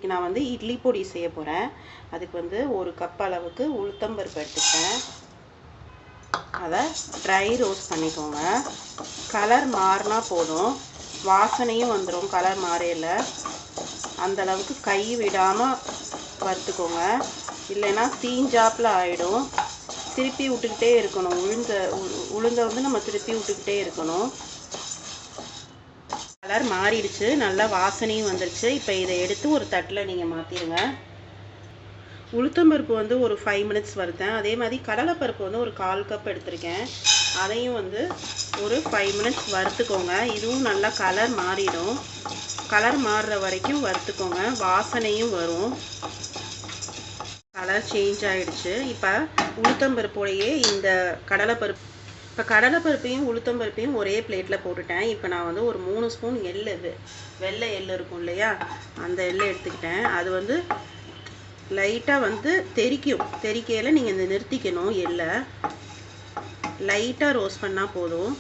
இன்றைக்கி நான் வந்து இட்லி பொடி செய்ய போகிறேன். அதுக்கு வந்து 1 கப் அளவுக்கு உளுத்தம்பருப்பு எடுத்துக்கிட்டேன். அதை ட்ரை ரோஸ்ட் பண்ணிக்கோங்க. கலர் மாறினா போதும், வாசனையும் வந்துடும். கலர் மாறையில் அந்தளவுக்கு கை விடாமல் வறுத்துக்கோங்க, இல்லைன்னா தீஞ்சாப்பில் ஆகிடும். திருப்பி விட்டுக்கிட்டே இருக்கணும். உளுந்தை வந்து நம்ம திருப்பி விட்டுக்கிட்டே இருக்கணும். கலர் மாறிடுச்சு, நல்லா வாசனையும் வந்துருச்சு. இப்போ இதை எடுத்து ஒரு தட்டில் நீங்கள் மாற்றிடுங்க. உளுத்தம்பருப்பு வந்து ஒரு 5 மினிட்ஸ் வறுத்தேன். அதே மாதிரி கடலைப்பருப்பு வந்து ஒரு 1/4 கப் எடுத்திருக்கேன். அதையும் வந்து ஒரு 5 மினிட்ஸ் வறுத்துக்கோங்க. இதுவும் நல்லா கலர் மாறிடும். கலர் மாறுற வரைக்கும் வறுத்துக்கோங்க, வாசனையும் வரும். கலர் சேஞ்ச் ஆகிடுச்சு. இப்போ உளுத்தம்பருப்போடையே இந்த கடலைப்பருப்பு, இப்போ கடலைப்பருப்பையும் உளுத்தம்பருப்பையும் ஒரே பிளேட்டில் போட்டுட்டேன். இப்போ நான் வந்து ஒரு 3 ஸ்பூன் வெள்ளை எள் இருக்கும் இல்லையா, அந்த எள்ளை எடுத்துக்கிட்டேன். அது வந்து லைட்டாக வந்து தெரிக்கையில் நீங்கள் இந்த நிறுத்திக்கணும். எள்ளை லைட்டாக ரோஸ்ட் பண்ணால் போதும்.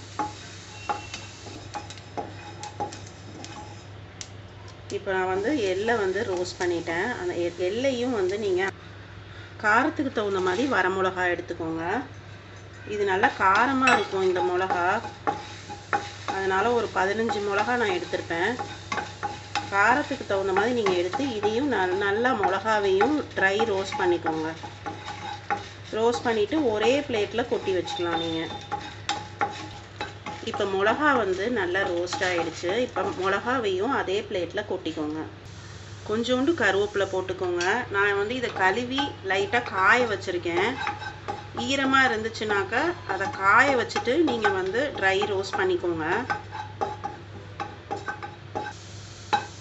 இப்போ நான் வந்து எள்ளை வந்து ரோஸ்ட் பண்ணிட்டேன். அந்த எள்ளையும் வந்து நீங்கள் காரத்துக்கு தகுந்த மாதிரி வரமிளகா எடுத்துக்கோங்க. இது நல்லா காரமாக இருக்கும் இந்த மிளகா, அதனால் ஒரு 15 மிளகா நான் எடுத்திருப்பேன். காரத்துக்கு தகுந்த மாதிரி நீங்கள் எடுத்து இதையும் நல்லா மிளகாவையும் ட்ரை ரோஸ்ட் பண்ணிக்கோங்க. ரோஸ்ட் பண்ணிவிட்டு ஒரே பிளேட்டில் கொட்டி வச்சுக்கலாம் நீங்கள். இப்போ மிளகா வந்து நல்லா ரோஸ்ட் ஆகிடுச்சு. இப்போ மிளகாவையும் அதே பிளேட்டில் கொட்டிக்கோங்க. கொஞ்சோண்டு கருவேப்பிலை போட்டுக்கோங்க. நான் வந்து இதை கழுவி லைட்டாக காய வச்சுருக்கேன். ஈரமாக இருந்துச்சுனாக்கா அதை காய வச்சுட்டு நீங்கள் வந்து ட்ரை ரோஸ்ட் பண்ணிக்கோங்க.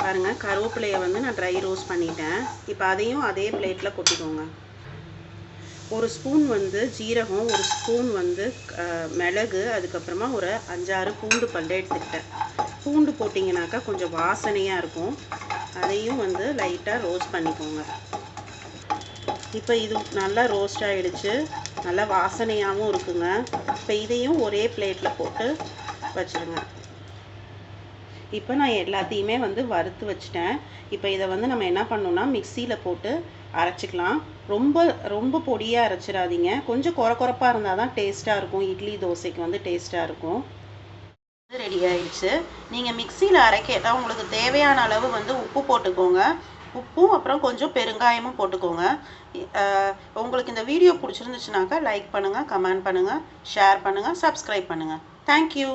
பாருங்கள், கருவேப்பிலையை வந்து நான் ட்ரை ரோஸ்ட் பண்ணிட்டேன். இப்போ அதையும் அதே பிளேட்டில் கொட்டிக்கோங்க. 1 ஸ்பூன் வந்து ஜீரகம், 1 ஸ்பூன் வந்து மிளகு, அதுக்கப்புறமா ஒரு 5-6 பூண்டு பல் எடுத்துக்கிட்டேன். பூண்டு போட்டிங்கனாக்கா கொஞ்சம் வாசனையாக இருக்கும். அதையும் வந்து லைட்டாக ரோஸ்ட் பண்ணிக்கோங்க. இப்போ இது நல்லா ரோஸ்ட் ஆகிடுச்சு, நல்லா வாசனையாகவும் இருக்குங்க. இப்போ இதையும் ஒரே பிளேட்டில் போட்டு வச்சுருங்க. இப்போ நான் எல்லாத்தையுமே வந்து வறுத்து வச்சுட்டேன். இப்போ இதை வந்து நம்ம என்ன பண்ணணும்னா மிக்சியில் போட்டு அரைச்சிக்கலாம். ரொம்ப பொடியாக அரைச்சிடாதீங்க. கொஞ்சம் குறப்பாக இருந்தால் தான் டேஸ்ட்டாக இருக்கும். இட்லி தோசைக்கு வந்து டேஸ்ட்டாக இருக்கும். ரெடி ஆயிடுச்சு. நீங்கள் மிக்சியில் அரைக்கலாம். உங்களுக்கு தேவையான அளவு வந்து உப்பு போட்டுக்கோங்க. உப்பும் அப்புறம் கொஞ்சம் பெருங்காயமும் போட்டுக்கோங்க. உங்களுக்கு இந்த வீடியோ பிடிச்சிருந்துச்சுனாக்கா லைக் பண்ணுங்கள், கமெண்ட் பண்ணுங்கள், ஷேர் பண்ணுங்கள், சப்ஸ்கிரைப் பண்ணுங்கள். தேங்க்யூ.